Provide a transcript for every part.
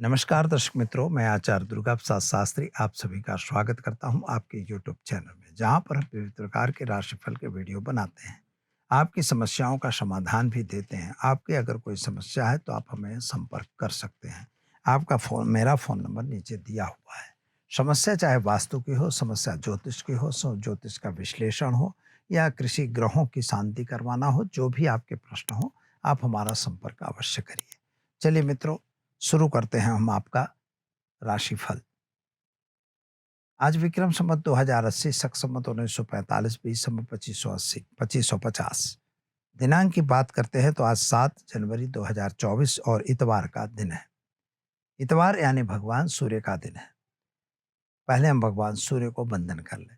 नमस्कार दर्शक मित्रों, मैं आचार्य दुर्गा प्रसाद शास्त्री आप सभी का स्वागत करता हूं आपके यूट्यूब चैनल में, जहां पर हम विविध प्रकार के राशिफल के वीडियो बनाते हैं। आपकी समस्याओं का समाधान भी देते हैं। आपकी अगर कोई समस्या है तो आप हमें संपर्क कर सकते हैं। आपका फ़ोन मेरा फ़ोन नंबर नीचे दिया हुआ है। समस्या चाहे वास्तु की हो, समस्या ज्योतिष की हो, ज्योतिष का विश्लेषण हो या कृषि ग्रहों की शांति करवाना हो, जो भी आपके प्रश्न हो, आप हमारा संपर्क अवश्य करिए। चलिए मित्रों, शुरू करते हैं हम आपका राशिफल। आज विक्रम संवत 2080, शक संवत 1945, बीस संवत 2580 2550। दिनांक की बात करते हैं तो आज 7 जनवरी 2024 और इतवार का दिन है। इतवार यानी भगवान सूर्य का दिन है। पहले हम भगवान सूर्य को वंदन कर लें।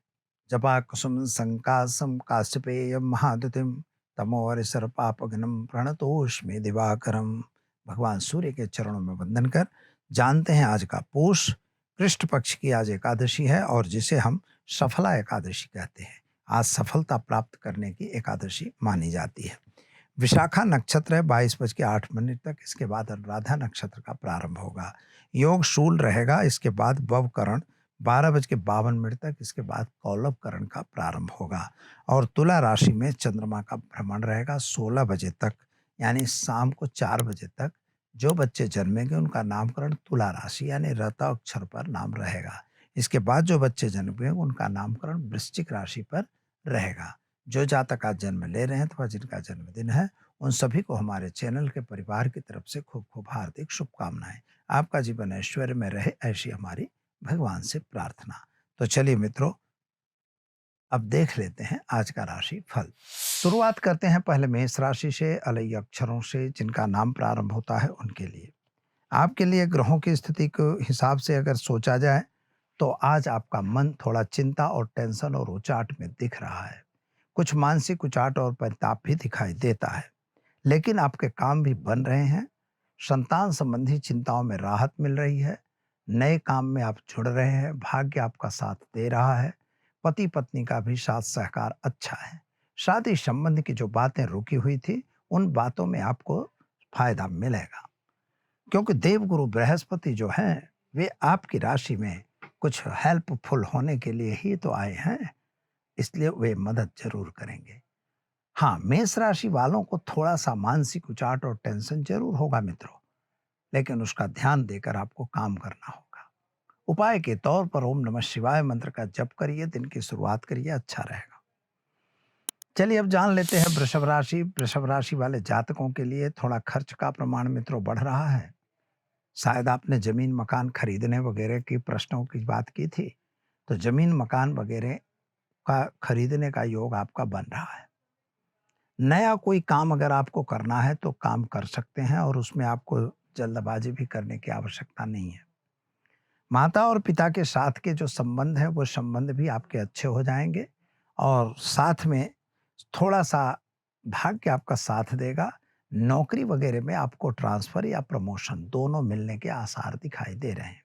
जपा कुसुम संकासम काश्यपेयम महाद्युतिम तमोवर सर्पापघ्नम प्रणतोष्मि दिवाकरम। भगवान सूर्य के चरणों में वंदन कर जानते हैं आज का पूष कृष्ण पक्ष की आज एकादशी है और जिसे हम सफला एकादशी कहते हैं। आज सफलता प्राप्त करने की एकादशी मानी जाती है। विशाखा नक्षत्र है 22:08 तक। इसके बाद अनुराधा नक्षत्र का प्रारंभ होगा। योग शूल रहेगा। इसके बाद बवकरण 12:52 तक। इसके बाद कौलव करण का प्रारंभ होगा और तुला राशि में चंद्रमा का भ्रमण रहेगा 16 बजे तक, यानी शाम को 4 बजे तक। जो बच्चे जन्मेंगे उनका नामकरण तुला राशि यानी रता अक्षर पर नाम रहेगा। इसके बाद जो बच्चे जन्मेंगे उनका नामकरण वृश्चिक राशि पर रहेगा। जो जातक आज जन्म ले रहे हैं अथवा जिनका जन्मदिन है, उन सभी को हमारे चैनल के परिवार की तरफ से खूब खूब हार्दिक शुभकामनाएं। आपका जीवन ऐश्वर्य में रहे, ऐसी हमारी भगवान से प्रार्थना। तो चलिए मित्रों, अब देख लेते हैं आज का राशि फल। शुरुआत करते हैं पहले मेष राशि से, अलई अक्षरों से जिनका नाम प्रारंभ होता है उनके लिए। आपके लिए ग्रहों की स्थिति के हिसाब से अगर सोचा जाए तो आज आपका मन थोड़ा चिंता और टेंशन और उचाट में दिख रहा है। कुछ मानसिक उचाट और परिताप भी दिखाई देता है, लेकिन आपके काम भी बन रहे हैं। संतान संबंधी चिंताओं में राहत मिल रही है। नए काम में आप जुड़ रहे हैं। भाग्य आपका साथ दे रहा है। पति पत्नी का भी साथ सहकार अच्छा है। शादी संबंध की जो बातें रुकी हुई थी, उन बातों में आपको फायदा मिलेगा, क्योंकि देवगुरु बृहस्पति जो हैं वे आपकी राशि में कुछ हेल्पफुल होने के लिए ही तो आए हैं, इसलिए वे मदद जरूर करेंगे। हाँ, मेष राशि वालों को थोड़ा सा मानसिक उचाट और टेंशन जरूर होगा मित्रों, लेकिन उसका ध्यान देकर आपको काम करना होगा। उपाय के तौर पर ओम नमः शिवाय मंत्र का जप करिए, दिन की शुरुआत करिए, अच्छा रहेगा। चलिए अब जान लेते हैं वृषभ राशि। वृषभ राशि वाले जातकों के लिए थोड़ा खर्च का प्रमाण मित्रों बढ़ रहा है। शायद आपने जमीन मकान खरीदने वगैरह की प्रश्नों की बात की थी, तो जमीन मकान वगैरह का खरीदने का योग आपका बन रहा है। नया कोई काम अगर आपको करना है तो काम कर सकते हैं और उसमें आपको जल्दबाजी भी करने की आवश्यकता नहीं है। माता और पिता के साथ के जो संबंध है वो संबंध भी आपके अच्छे हो जाएंगे और साथ में थोड़ा सा भाग्य आपका साथ देगा। नौकरी वगैरह में आपको ट्रांसफर या प्रमोशन दोनों मिलने के आसार दिखाई दे रहे हैं।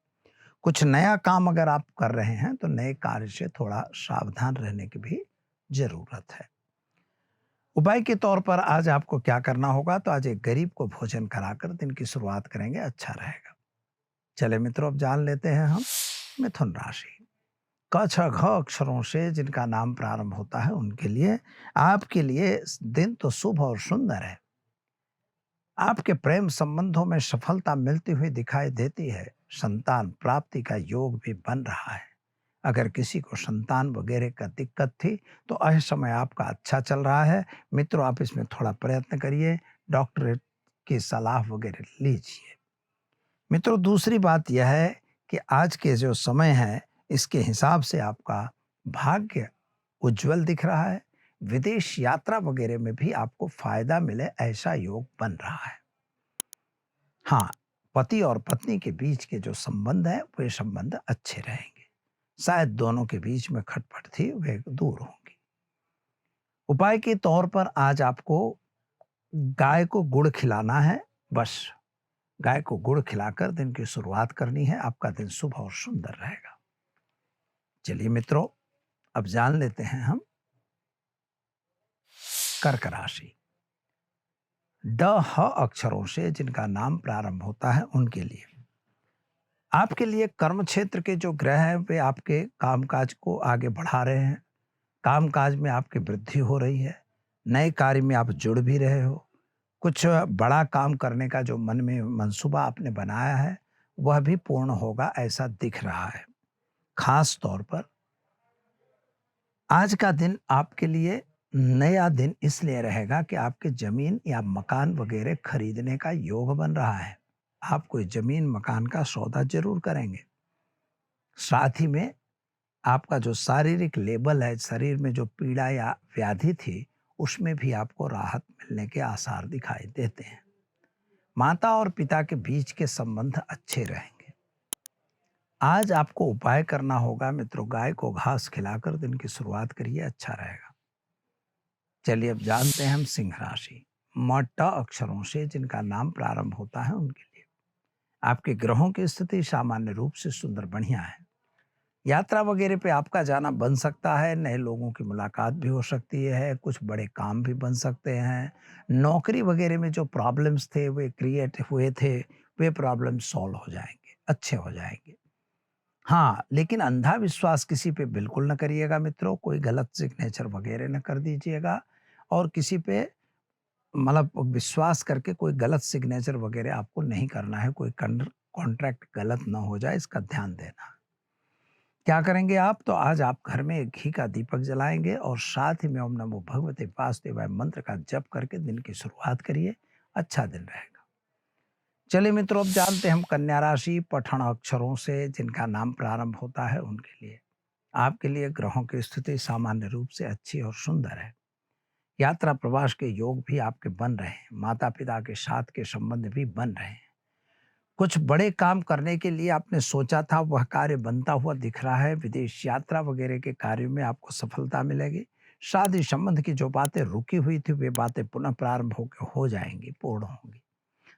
कुछ नया काम अगर आप कर रहे हैं तो नए कार्य से थोड़ा सावधान रहने की भी जरूरत है। उपाय के तौर पर आज आपको क्या करना होगा, तो आज एक गरीब को भोजन कराकर दिन की शुरुआत करेंगे, अच्छा रहेगा। चले मित्रों, अब जान लेते हैं हम मिथुन राशि। क छ घ अक्षरों से जिनका नाम प्रारंभ होता है उनके लिए आपके लिए दिन तो शुभ और सुंदर है। आपके प्रेम संबंधों में सफलता मिलती हुई दिखाई देती है। संतान प्राप्ति का योग भी बन रहा है। अगर किसी को संतान वगैरह का दिक्कत थी तो यह समय आपका अच्छा चल रहा है मित्रों। आप इसमें थोड़ा प्रयत्न करिए, डॉक्टरेट की सलाह वगैरह लीजिए। मित्रों, दूसरी बात यह है कि आज के जो समय है इसके हिसाब से आपका भाग्य उज्जवल दिख रहा है। विदेश यात्रा वगैरह में भी आपको फायदा मिले ऐसा योग बन रहा है। हाँ, पति और पत्नी के बीच के जो संबंध है वे संबंध अच्छे रहेंगे। शायद दोनों के बीच में खटपट थी वे दूर होंगी। उपाय के तौर पर आज आपको गाय को गुड़ खिलाना है। बस गाय को गुड़ खिलाकर दिन की शुरुआत करनी है। आपका दिन शुभ और सुंदर रहेगा। चलिए मित्रों, अब जान लेते हैं हम कर्क राशि। ड ह अक्षरों से जिनका नाम प्रारंभ होता है उनके लिए आपके लिए कर्म क्षेत्र के जो ग्रह हैं वे आपके कामकाज को आगे बढ़ा रहे हैं। कामकाज में आपकी वृद्धि हो रही है। नए कार्य में आप जुड़ भी रहे हो। कुछ बड़ा काम करने का जो मन में मंसूबा आपने बनाया है, वह भी पूर्ण होगा ऐसा दिख रहा है। खास तौर पर आज का दिन आपके लिए नया दिन इसलिए रहेगा कि आपके ज़मीन या मकान वगैरह खरीदने का योग बन रहा है। आप कोई ज़मीन मकान का सौदा ज़रूर करेंगे। साथ ही में आपका जो शारीरिक लेबल है, शरीर में जो पीड़ा या व्याधि थी, उसमें भी आपको राहत मिलने के आसार दिखाई देते हैं। माता और पिता के बीच के संबंध अच्छे रहेंगे। आज आपको उपाय करना होगा मित्रों, गाय को घास खिलाकर दिन की शुरुआत करिए, अच्छा रहेगा। चलिए अब जानते हैं हम सिंह राशि। म ट अक्षरों से जिनका नाम प्रारंभ होता है उनके लिए आपके ग्रहों की स्थिति सामान्य रूप से सुंदर बढ़िया है। यात्रा वगैरह पे आपका जाना बन सकता है, नए लोगों की मुलाकात भी हो सकती है, कुछ बड़े काम भी बन सकते हैं। नौकरी वगैरह में जो प्रॉब्लम्स थे वे क्रिएट हुए थे, वे प्रॉब्लम सॉल्व हो जाएंगे, अच्छे हो जाएंगे। हाँ, लेकिन अंधा विश्वास किसी पे बिल्कुल न करिएगा मित्रों, कोई गलत सिग्नेचर वगैरह न कर दीजिएगा और किसी पे मतलब विश्वास करके कोई गलत सिग्नेचर वगैरह आपको नहीं करना है, कोई कॉन्ट्रैक्ट गलत ना हो जाए, इसका ध्यान देना। क्या करेंगे आप? तो आज आप घर में एक घी का दीपक जलाएंगे और साथ ही में ओम नमो भगवते वासुदेवाय मंत्र का जप करके दिन की शुरुआत करिए, अच्छा दिन रहेगा। चलिए मित्रों, अब जानते हैं हम कन्या राशि पठन अक्षरों से जिनका नाम प्रारंभ होता है उनके लिए आपके लिए ग्रहों की स्थिति सामान्य रूप से अच्छी और सुंदर है। यात्रा प्रवास के योग भी आपके बन रहे हैं, माता पिता के साथ के संबंध भी बन रहे हैं। कुछ बड़े काम करने के लिए आपने सोचा था वह कार्य बनता हुआ दिख रहा है। विदेश यात्रा वगैरह के कार्यों में आपको सफलता मिलेगी। शादी संबंध की जो बातें रुकी हुई थी वे बातें पुनः प्रारंभ होकर हो जाएंगी, पूर्ण होंगी।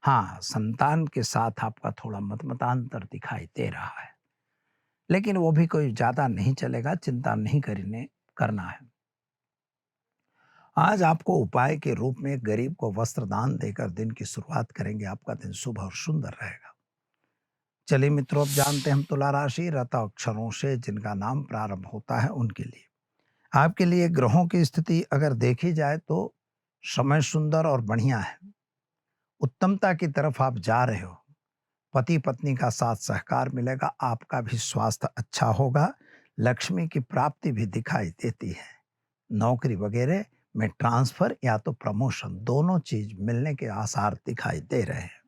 हाँ, संतान के साथ आपका थोड़ा मतमतांतर दिखाई दे रहा है, लेकिन वो भी कोई ज्यादा नहीं चलेगा, चिंता नहीं करना है। आज आपको उपाय के रूप में गरीब को वस्त्र दान देकर दिन की शुरुआत करेंगे, आपका दिन शुभ और सुंदर रहेगा। चलिए मित्रों, अब जानते हैं हम तुला राशि रत अक्षरों से जिनका नाम प्रारंभ होता है उनके लिए आपके लिए ग्रहों की स्थिति अगर देखी जाए तो समय सुंदर और बढ़िया है। उत्तमता की तरफ आप जा रहे हो। पति पत्नी का साथ सहकार मिलेगा, आपका भी स्वास्थ्य अच्छा होगा। लक्ष्मी की प्राप्ति भी दिखाई देती है। नौकरी वगैरह में ट्रांसफर या तो प्रमोशन दोनों चीज मिलने के आसार दिखाई दे रहे हैं।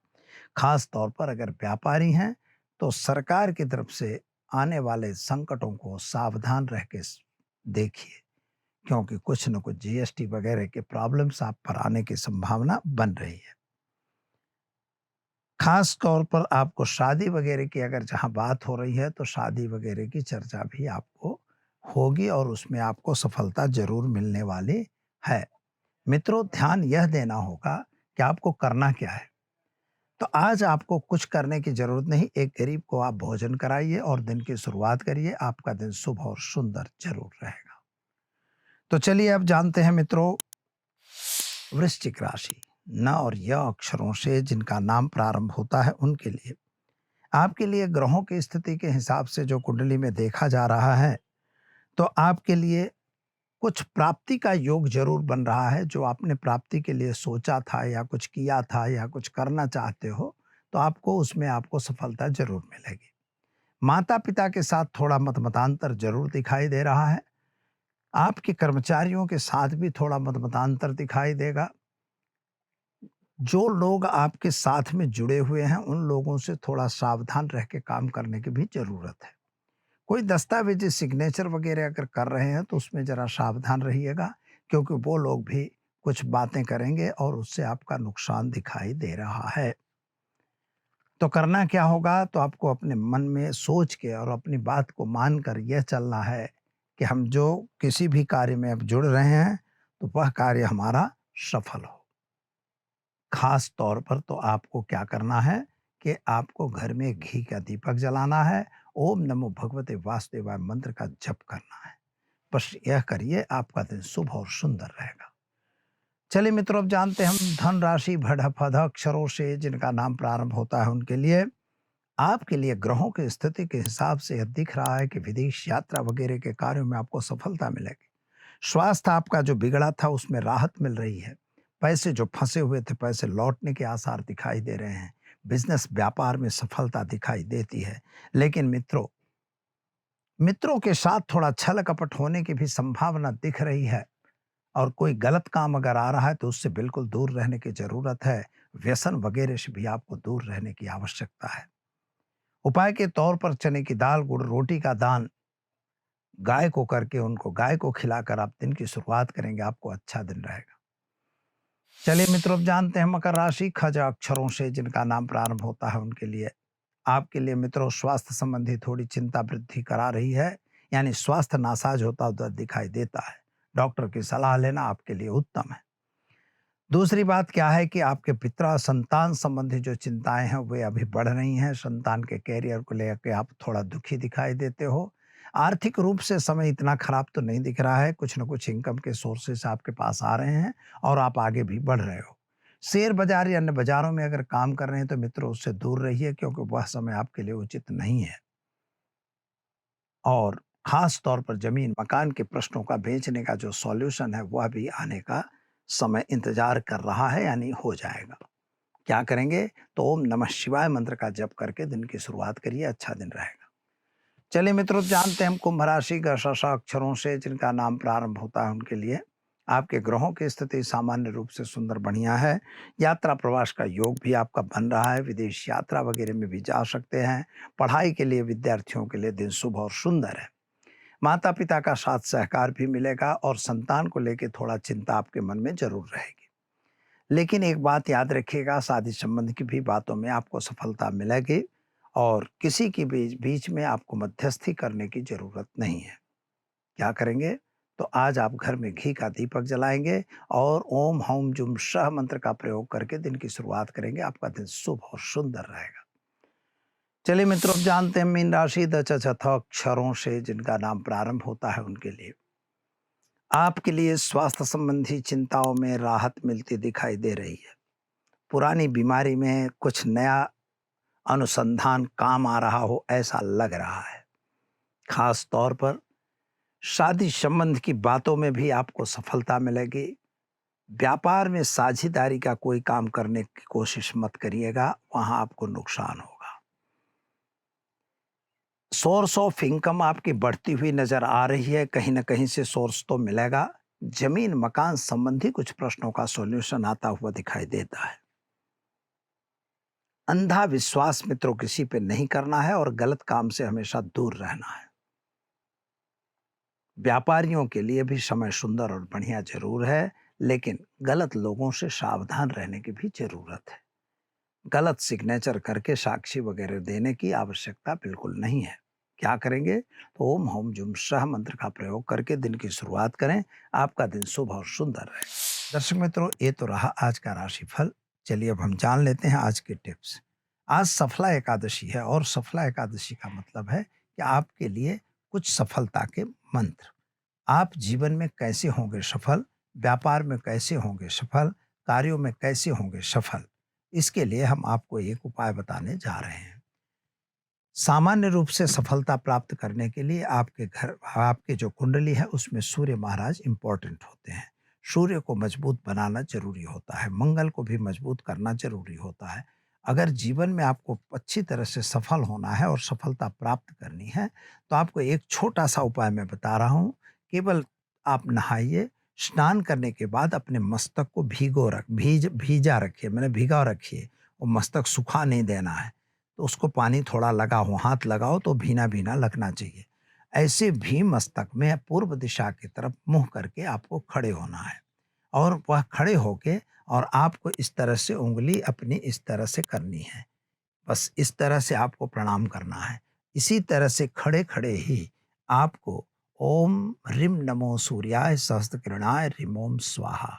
खास तौर पर अगर व्यापारी हैं तो सरकार की तरफ से आने वाले संकटों को सावधान रह के देखिए, क्योंकि कुछ न कुछ जीएसटी वगैरह के प्रॉब्लम्स आप पर आने की संभावना बन रही है। खास तौर पर आपको शादी वगैरह की अगर जहां बात हो रही है तो शादी वगैरह की चर्चा भी आपको होगी और उसमें आपको सफलता जरूर मिलने वाली है। मित्रों, ध्यान यह देना होगा कि आपको करना क्या है। तो आज आपको कुछ करने की जरूरत नहीं, एक गरीब को आप भोजन कराइए और दिन की शुरुआत करिए, आपका दिन शुभ और सुंदर जरूर रहेगा। तो चलिए अब जानते हैं मित्रों वृश्चिक राशि न और य अक्षरों से जिनका नाम प्रारंभ होता है उनके लिए आपके लिए ग्रहों की स्थिति के हिसाब से जो कुंडली में देखा जा रहा है तो आपके लिए कुछ प्राप्ति का योग जरूर बन रहा है। जो आपने प्राप्ति के लिए सोचा था या कुछ किया था या कुछ करना चाहते हो तो आपको उसमें आपको सफलता जरूर मिलेगी। माता पिता के साथ थोड़ा मतमतांतर जरूर दिखाई दे रहा है। आपके कर्मचारियों के साथ भी थोड़ा मतमतांतर दिखाई देगा। जो लोग आपके साथ में जुड़े हुए हैं उन लोगों से थोड़ा सावधान रह के काम करने की भी जरूरत है। कोई दस्तावेजी सिग्नेचर वगैरह अगर कर रहे हैं तो उसमें जरा सावधान रहिएगा, क्योंकि वो लोग भी कुछ बातें करेंगे और उससे आपका नुकसान दिखाई दे रहा है। तो करना क्या होगा? तो आपको अपने मन में सोच के और अपनी बात को मानकर यह चलना है कि हम जो किसी भी कार्य में अब जुड़ रहे हैं तो वह कार्य हमारा सफल हो। खास तौर पर तो आपको क्या करना है कि आपको घर में घी का दीपक जलाना है, ओम नमो भगवते वासुदेवाय मंत्र का जप करना है। बस यह करिए, आपका दिन शुभ और सुंदर रहेगा। चलिए मित्रों, अब जानते हैं हम धन राशि भड़ फध अक्षरों से जिनका नाम प्रारंभ होता है उनके लिए आपके लिए ग्रहों की स्थिति के हिसाब से यह दिख रहा है कि विदेश यात्रा वगैरह के कार्यों में आपको सफलता मिलेगी। स्वास्थ्य आपका जो बिगड़ा था उसमें राहत मिल रही है। पैसे जो फंसे हुए थे, पैसे लौटने के आसार दिखाई दे रहे हैं। बिजनेस व्यापार में सफलता दिखाई देती है। लेकिन मित्रों, मित्रों के साथ थोड़ा छल कपट होने की भी संभावना दिख रही है। और कोई गलत काम अगर आ रहा है तो उससे बिल्कुल दूर रहने की जरूरत है। व्यसन वगैरह से भी आपको दूर रहने की आवश्यकता है। उपाय के तौर पर चने की दाल, गुड़, रोटी का दान गाय को करके उनको गाय को खिलाकर आप दिन की शुरुआत करेंगे, आपको अच्छा दिन रहेगा। चलिए मित्रों, अब जानते हैं मकर राशि खज अक्षरों से जिनका नाम प्रारंभ होता है उनके लिए। आपके लिए मित्रों, स्वास्थ्य संबंधी थोड़ी चिंता वृद्धि करा रही है, यानी स्वास्थ्य नासाज होता हुआ दिखाई देता है। डॉक्टर की सलाह लेना आपके लिए उत्तम है। दूसरी बात क्या है कि आपके पिता संतान संबंधी जो चिंताएं हैं वे अभी बढ़ रही हैं। संतान के कैरियर को लेकर आप थोड़ा दुखी दिखाई देते हो। आर्थिक रूप से समय इतना खराब तो नहीं दिख रहा है। कुछ न कुछ इनकम के सोर्सेस आपके पास आ रहे हैं और आप आगे भी बढ़ रहे हो। शेयर बाजार या अन्य बाजारों में अगर काम कर रहे हैं तो मित्रों उससे दूर रहिए, क्योंकि वह समय आपके लिए उचित नहीं है। और खास तौर पर जमीन मकान के प्रश्नों का बेचने का जो सॉल्यूशन है वह भी आने का समय इंतजार कर रहा है, यानी हो जाएगा। क्या करेंगे? तो ओम नमः शिवाय मंत्र का जप करके दिन की शुरुआत करिए, अच्छा दिन रहेगा। चलिए मित्रों, जानते हैं हम कुंभ राशि का अक्षरों से जिनका नाम प्रारंभ होता है उनके लिए। आपके ग्रहों की स्थिति सामान्य रूप से सुंदर बढ़िया है। यात्रा प्रवास का योग भी आपका बन रहा है। विदेश यात्रा वगैरह में भी जा सकते हैं। पढ़ाई के लिए विद्यार्थियों के लिए दिन शुभ और सुंदर है। माता पिता का साथ सहकार भी मिलेगा और संतान को लेकर थोड़ा चिंता आपके मन में जरूर रहेगी। लेकिन एक बात याद रखिएगा, शादी संबंध की भी बातों में आपको सफलता मिलेगी और किसी के बीच बीच में आपको मध्यस्थी करने की जरूरत नहीं है। क्या करेंगे? तो आज आप घर में घी का दीपक जलाएंगे और ओम हौम जुम शह मंत्र का प्रयोग करके दिन की शुरुआत करेंगे। आपका दिन शुभ और सुंदर रहेगा। चलिए मित्रों, अब जानते हैं मीन राशि अक्षरों से जिनका नाम प्रारंभ होता है उनके लिए। आपके लिए स्वास्थ्य संबंधी चिंताओं में राहत मिलती दिखाई दे रही है। पुरानी बीमारी में कुछ नया अनुसंधान काम आ रहा हो ऐसा लग रहा है। खास तौर पर शादी संबंध की बातों में भी आपको सफलता मिलेगी। व्यापार में साझेदारी का कोई काम करने की कोशिश मत करिएगा, वहां आपको नुकसान होगा। सोर्स ऑफ इनकम आपकी बढ़ती हुई नजर आ रही है। कहीं ना कहीं से सोर्स तो मिलेगा। जमीन मकान संबंधी कुछ प्रश्नों का सॉल्यूशन आता हुआ दिखाई देता है। अंधा विश्वास मित्रों किसी पे नहीं करना है और गलत काम से हमेशा दूर रहना है। व्यापारियों के लिए भी समय सुंदर और बढ़िया जरूर है, लेकिन गलत लोगों से सावधान रहने की भी जरूरत है। गलत सिग्नेचर करके साक्षी वगैरह देने की आवश्यकता बिल्कुल नहीं है। क्या करेंगे? तो ओम होम जुम सह मंत्र का प्रयोग करके दिन की शुरुआत करें। आपका दिन शुभ और सुंदर रहे। दर्शक मित्रों, ये तो रहा आज का राशिफल। चलिए अब हम जान लेते हैं आज के टिप्स। आज सफला एकादशी है और सफला एकादशी का मतलब है कि आपके लिए कुछ सफलता के मंत्र। आप जीवन में कैसे होंगे सफल, व्यापार में कैसे होंगे सफल, कार्यों में कैसे होंगे सफल, इसके लिए हम आपको एक उपाय बताने जा रहे हैं। सामान्य रूप से सफलता प्राप्त करने के लिए आपके जो कुंडली है उसमें सूर्य महाराज इंपॉर्टेंट होते हैं। सूर्य को मजबूत बनाना जरूरी होता है, मंगल को भी मजबूत करना जरूरी होता है। अगर जीवन में आपको अच्छी तरह से सफल होना है और सफलता प्राप्त करनी है तो आपको एक छोटा सा उपाय मैं बता रहा हूँ। केवल आप नहाइए, स्नान करने के बाद अपने मस्तक को भीजा रखिए, मैंने भिगा रखिए। वो मस्तक सूखा नहीं देना है। तो उसको पानी थोड़ा लगाओ, हाथ लगाओ तो भीना भीना लगना चाहिए। ऐसे भी मस्तक में पूर्व दिशा की तरफ मुंह करके आपको खड़े होना है और वह खड़े होके और आपको इस तरह से उंगली अपनी इस तरह से करनी है। बस इस तरह से आपको प्रणाम करना है। इसी तरह से खड़े खड़े ही आपको ओम ह्रीम नमो सूर्याय सहस्त्रकिरणाय ह्रीम ओम स्वाहा,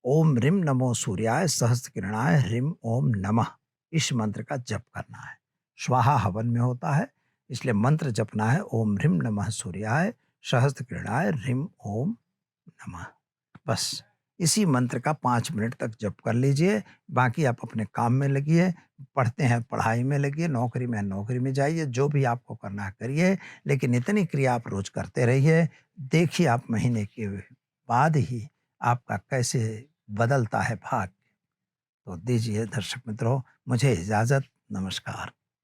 ओम ह्रीम नमो सूर्याय सहस्त्रकिरणाय ह्रीम ओम नमः, इस मंत्र का जप करना है। स्वाहा हवन में होता है, इसलिए मंत्र जपना है ओम ह्रीम नमः सूर्याय सहस्त्रकिरणाय ह्रीम ओम नमः। बस इसी मंत्र का 5 मिनट तक जप कर लीजिए। बाकी आप अपने काम में लगिए, पढ़ते हैं पढ़ाई में लगिए, नौकरी में नौकरी में जाइए, जो भी आपको करना है करिए, लेकिन इतनी क्रिया आप रोज़ करते रहिए। देखिए आप महीने के बाद ही आपका कैसे बदलता है भाग्य। तो दीजिए दर्शक मित्रों मुझे इजाज़त। नमस्कार।